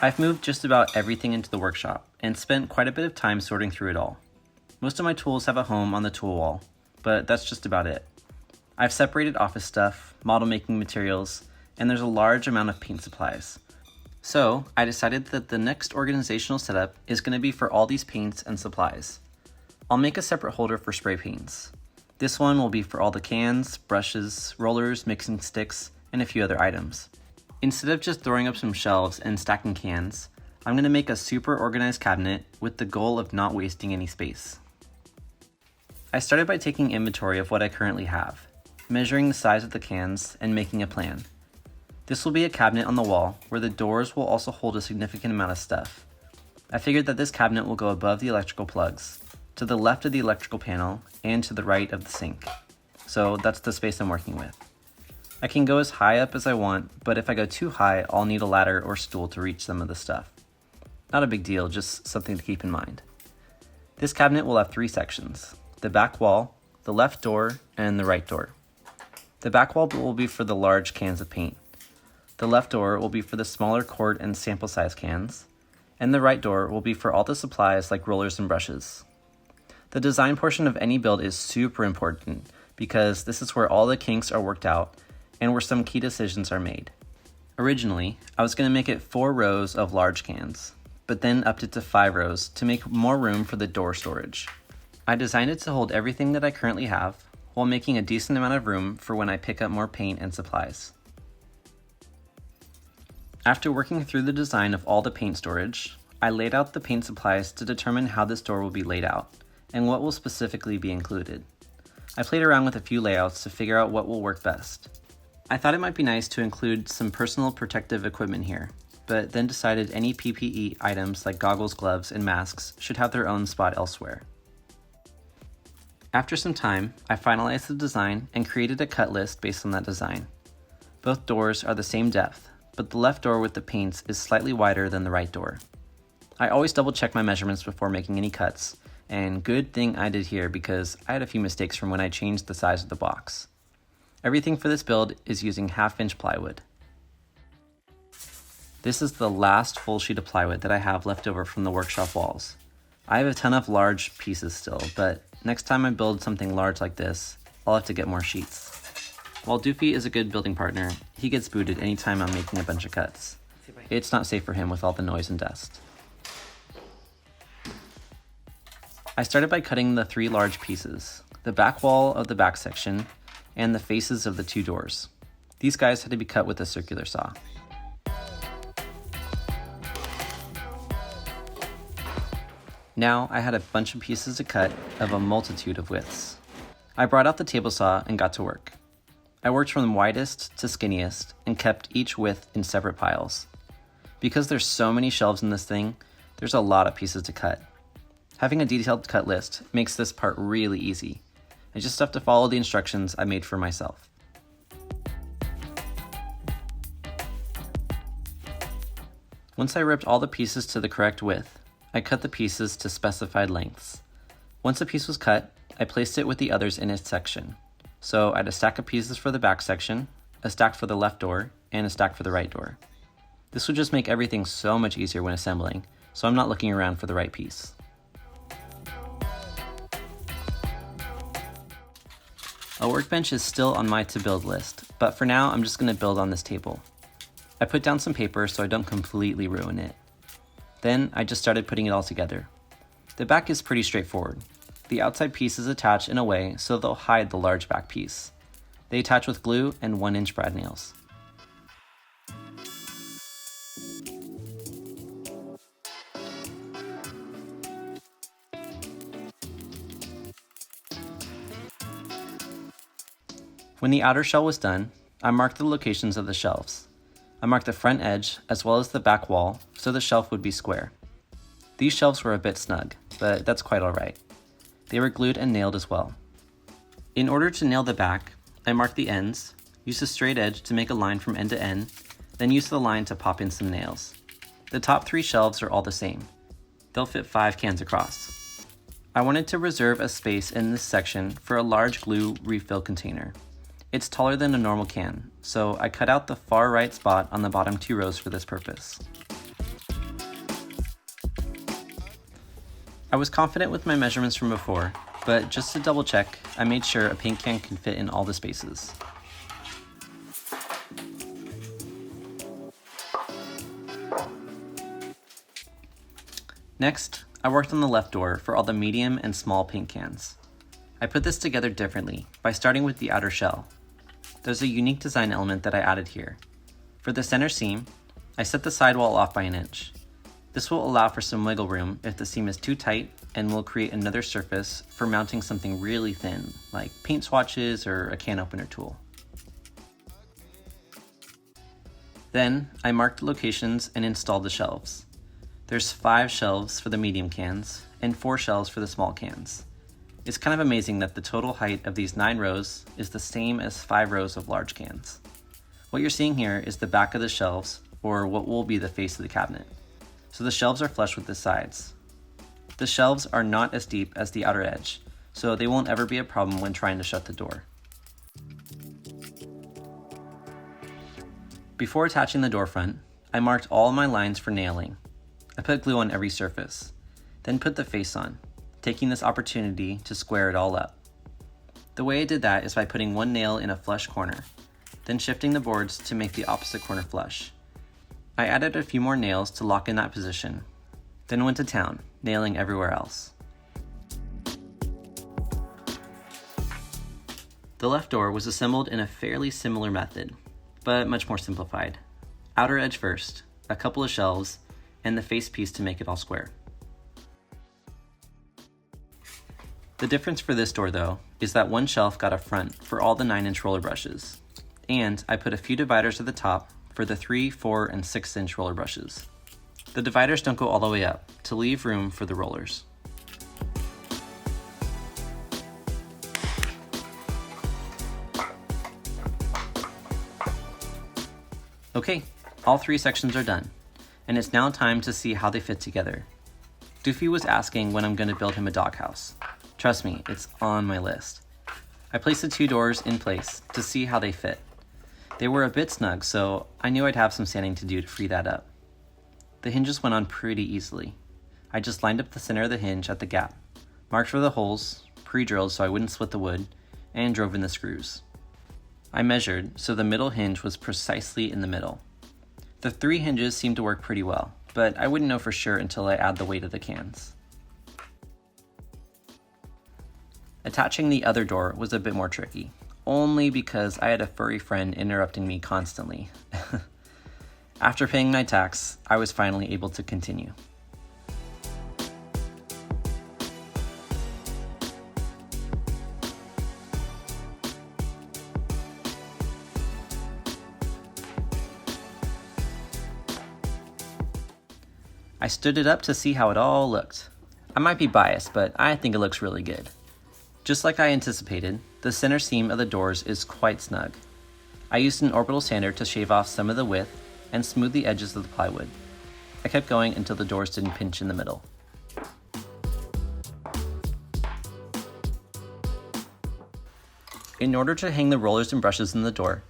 I've moved just about everything into the workshop and spent quite a bit of time sorting through it all. Most of my tools have a home on the tool wall, but that's just about it. I've separated office stuff, model making materials, and there's a large amount of paint supplies. So I decided that the next organizational setup is going to be for all these paints and supplies. I'll make a separate holder for spray paints. This one will be for all the cans, brushes, rollers, mixing sticks, and a few other items. Instead of just throwing up some shelves and stacking cans, I'm going to make a super organized cabinet with the goal of not wasting any space. I started by taking inventory of what I currently have, measuring the size of the cans, and making a plan. This will be a cabinet on the wall where the doors will also hold a significant amount of stuff. I figured that this cabinet will go above the electrical plugs, to the left of the electrical panel, and to the right of the sink. So that's the space I'm working with. I can go as high up as I want, but if I go too high, I'll need a ladder or stool to reach some of the stuff. Not a big deal, just something to keep in mind. This cabinet will have 3 sections: the back wall, the left door, and the right door. The back wall will be for the large cans of paint. The left door will be for the smaller quart and sample size cans, and the right door will be for all the supplies like rollers and brushes. The design portion of any build is super important because this is where all the kinks are worked out and where some key decisions are made. Originally, I was going to make it 4 rows of large cans, but then upped it to 5 rows to make more room for the door storage. I designed it to hold everything that I currently have while making a decent amount of room for when I pick up more paint and supplies. After working through the design of all the paint storage, I laid out the paint supplies to determine how this door will be laid out and what will specifically be included. I played around with a few layouts to figure out what will work best. I thought it might be nice to include some personal protective equipment here, but then decided any PPE items like goggles, gloves, and masks should have their own spot elsewhere. After some time, I finalized the design and created a cut list based on that design. Both doors are the same depth, but the left door with the paints is slightly wider than the right door. I always double check my measurements before making any cuts, and good thing I did here because I had a few mistakes from when I changed the size of the box. Everything for this build is using 1/2-inch plywood. This is the last full sheet of plywood that I have left over from the workshop walls. I have a ton of large pieces still, but next time I build something large like this, I'll have to get more sheets. While Doofy is a good building partner, he gets booted anytime I'm making a bunch of cuts. It's not safe for him with all the noise and dust. I started by cutting the 3 large pieces, the back wall of the back section, and the faces of the 2 doors. These guys had to be cut with a circular saw. Now I had a bunch of pieces to cut of a multitude of widths. I brought out the table saw and got to work. I worked from widest to skinniest and kept each width in separate piles. Because there's so many shelves in this thing, there's a lot of pieces to cut. Having a detailed cut list makes this part really easy. I just have to follow the instructions I made for myself. Once I ripped all the pieces to the correct width, I cut the pieces to specified lengths. Once a piece was cut, I placed it with the others in its section. So I had a stack of pieces for the back section, a stack for the left door, and a stack for the right door. This would just make everything so much easier when assembling, so I'm not looking around for the right piece. A workbench is still on my to-build list, but for now I'm just going to build on this table. I put down some paper so I don't completely ruin it. Then I just started putting it all together. The back is pretty straightforward. The outside piece is attached in a way so they'll hide the large back piece. They attach with glue and 1-inch brad nails. When the outer shell was done, I marked the locations of the shelves. I marked the front edge as well as the back wall so the shelf would be square. These shelves were a bit snug, but that's quite alright. They were glued and nailed as well. In order to nail the back, I marked the ends, used a straight edge to make a line from end to end, then used the line to pop in some nails. The top 3 shelves are all the same. They'll fit 5 cans across. I wanted to reserve a space in this section for a large glue refill container. It's taller than a normal can, so I cut out the far right spot on the bottom 2 rows for this purpose. I was confident with my measurements from before, but just to double check, I made sure a paint can could fit in all the spaces. Next, I worked on the left door for all the medium and small paint cans. I put this together differently by starting with the outer shell. There's a unique design element that I added here. For the center seam, I set the sidewall off by 1 inch. This will allow for some wiggle room if the seam is too tight and will create another surface for mounting something really thin, like paint swatches or a can opener tool. Then, I marked the locations and installed the shelves. There's 5 shelves for the medium cans and 4 shelves for the small cans. It's kind of amazing that the total height of these 9 rows is the same as 5 rows of large cans. What you're seeing here is the back of the shelves, or what will be the face of the cabinet. So the shelves are flush with the sides. The shelves are not as deep as the outer edge, so they won't ever be a problem when trying to shut the door. Before attaching the door front, I marked all my lines for nailing. I put glue on every surface, then put the face on, taking this opportunity to square it all up. The way I did that is by putting 1 nail in a flush corner, then shifting the boards to make the opposite corner flush. I added a few more nails to lock in that position, then went to town, nailing everywhere else. The left door was assembled in a fairly similar method, but much more simplified. Outer edge first, a couple of shelves, and the face piece to make it all square. The difference for this door though, is that 1 shelf got a front for all the 9-inch roller brushes, and I put a few dividers at the top for the 3, 4, and 6-inch roller brushes. The dividers don't go all the way up, to leave room for the rollers. Okay, all 3 sections are done, and it's now time to see how they fit together. Doofy was asking when I'm going to build him a doghouse. Trust me, it's on my list. I placed the 2 doors in place to see how they fit. They were a bit snug, so I knew I'd have some sanding to do to free that up. The hinges went on pretty easily. I just lined up the center of the hinge at the gap, marked for the holes, pre-drilled so I wouldn't split the wood, and drove in the screws. I measured, so the middle hinge was precisely in the middle. The 3 hinges seemed to work pretty well, but I wouldn't know for sure until I add the weight of the cans. Attaching the other door was a bit more tricky, only because I had a furry friend interrupting me constantly. After paying my tax, I was finally able to continue. I stood it up to see how it all looked. I might be biased, but I think it looks really good. Just like I anticipated, the center seam of the doors is quite snug. I used an orbital sander to shave off some of the width and smooth the edges of the plywood. I kept going until the doors didn't pinch in the middle. In order to hang the rollers and brushes in the door,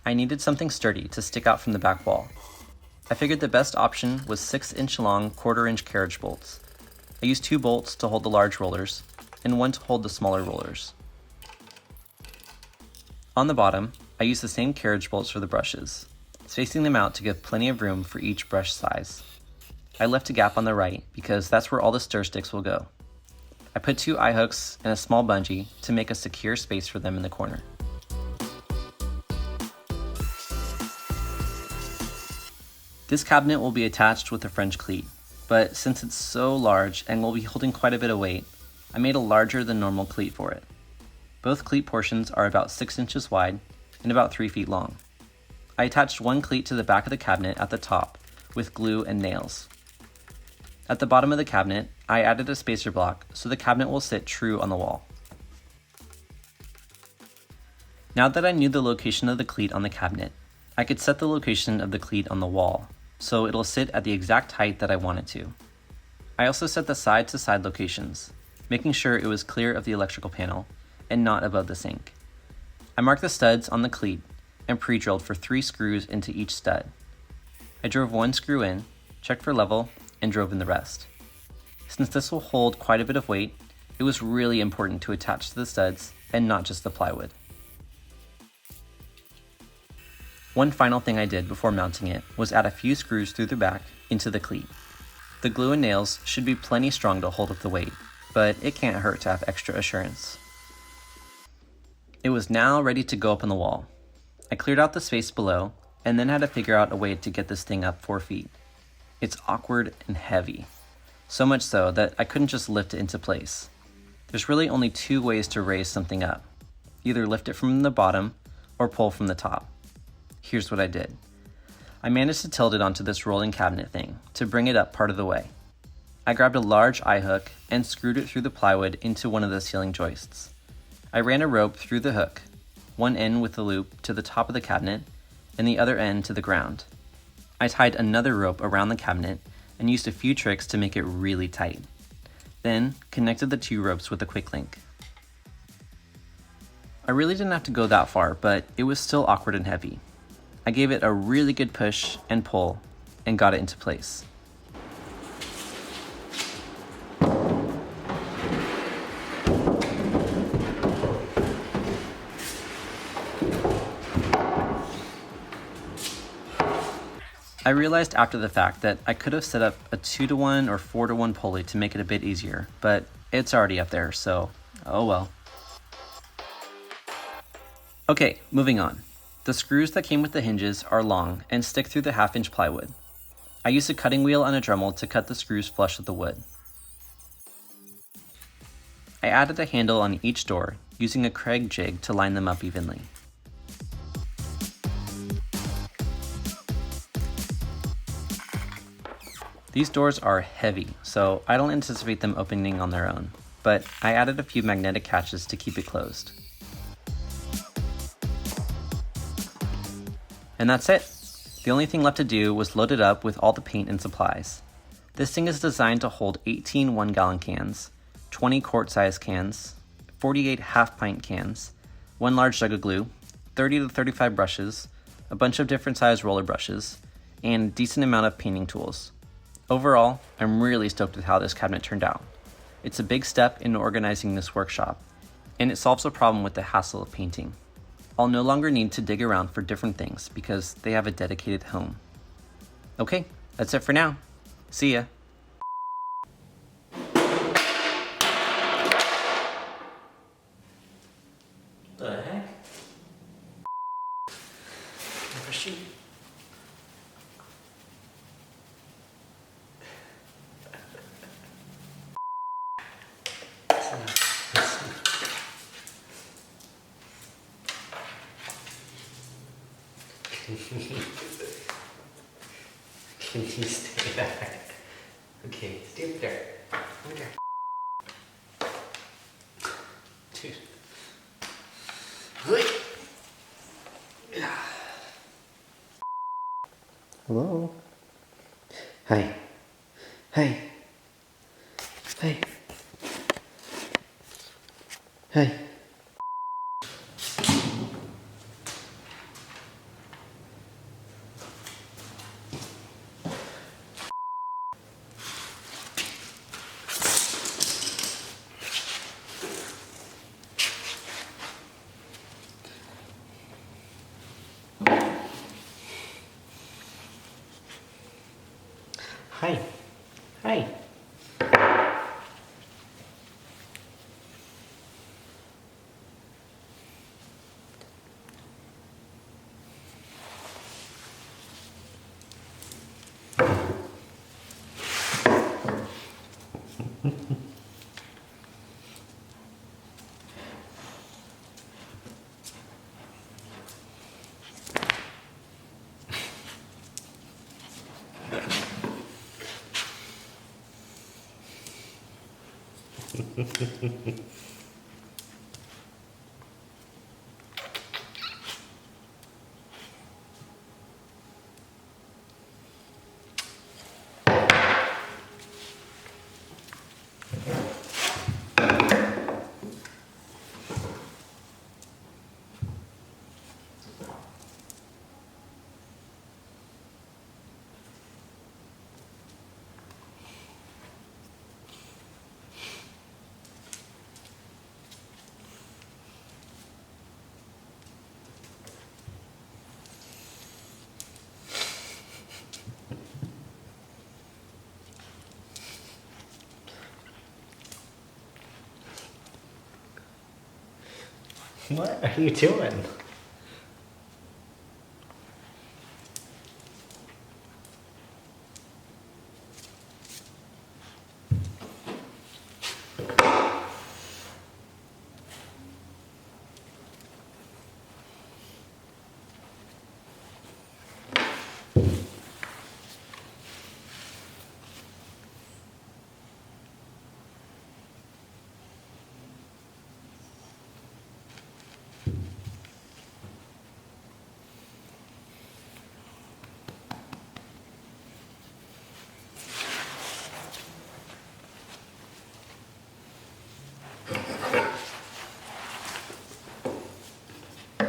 I needed something sturdy to stick out from the back wall. I figured the best option was 6-inch long 1/4-inch carriage bolts. I used 2 bolts to hold the large rollers and 1 to hold the smaller rollers. On the bottom, I used the same carriage bolts for the brushes, spacing them out to give plenty of room for each brush size. I left a gap on the right because that's where all the stir sticks will go. I put 2 eye hooks and a small bungee to make a secure space for them in the corner. This cabinet will be attached with a French cleat, but since it's so large and will be holding quite a bit of weight, I made a larger than normal cleat for it. Both cleat portions are about 6 inches wide and about 3 feet long. I attached 1 cleat to the back of the cabinet at the top with glue and nails. At the bottom of the cabinet, I added a spacer block so the cabinet will sit true on the wall. Now that I knew the location of the cleat on the cabinet, I could set the location of the cleat on the wall, so it'll sit at the exact height that I want it to. I also set the side-to-side locations, making sure it was clear of the electrical panel and not above the sink. I marked the studs on the cleat and pre-drilled for 3 screws into each stud. I drove 1 screw in, checked for level, and drove in the rest. Since this will hold quite a bit of weight, it was really important to attach to the studs and not just the plywood. One final thing I did before mounting it was add a few screws through the back into the cleat. The glue and nails should be plenty strong to hold up the weight, but it can't hurt to have extra assurance. It was now ready to go up on the wall. I cleared out the space below and then had to figure out a way to get this thing up 4 feet. It's awkward and heavy, so much so that I couldn't just lift it into place. There's really only 2 ways to raise something up. Either lift it from the bottom or pull from the top. Here's what I did. I managed to tilt it onto this rolling cabinet thing to bring it up part of the way. I grabbed a large eye hook and screwed it through the plywood into one of the ceiling joists. I ran a rope through the hook, one end with the loop to the top of the cabinet and the other end to the ground. I tied another rope around the cabinet and used a few tricks to make it really tight. Then connected the 2 ropes with a quick link. I really didn't have to go that far, but it was still awkward and heavy. I gave it a really good push and pull and got it into place. I realized after the fact that I could have set up a 2-to-1 or 4-to-1 pulley to make it a bit easier, but it's already up there, so oh well. Okay, moving on. The screws that came with the hinges are long and stick through the 1/2-inch plywood. I used a cutting wheel and a Dremel to cut the screws flush with the wood. I added a handle on each door using a Craig jig to line them up evenly. These doors are heavy, so I don't anticipate them opening on their own, but I added a few magnetic catches to keep it closed. And that's it. The only thing left to do was load it up with all the paint and supplies. This thing is designed to hold 18 1-gallon cans, 20 quart-size cans, 48 half-pint cans, 1 large jug of glue, 30 to 35 brushes, a bunch of different size roller brushes, and a decent amount of painting tools. Overall, I'm really stoked with how this cabinet turned out. It's a big step in organizing this workshop, and it solves a problem with the hassle of painting. I'll no longer need to dig around for different things because they have a dedicated home. Okay, that's it for now. See ya. The heck? Never shoot. Can you stay back? Okay, stay up there. Over there. Dude. Hello? Hi. Hi. Hi. Hi. Hi. Hi. What are you doing?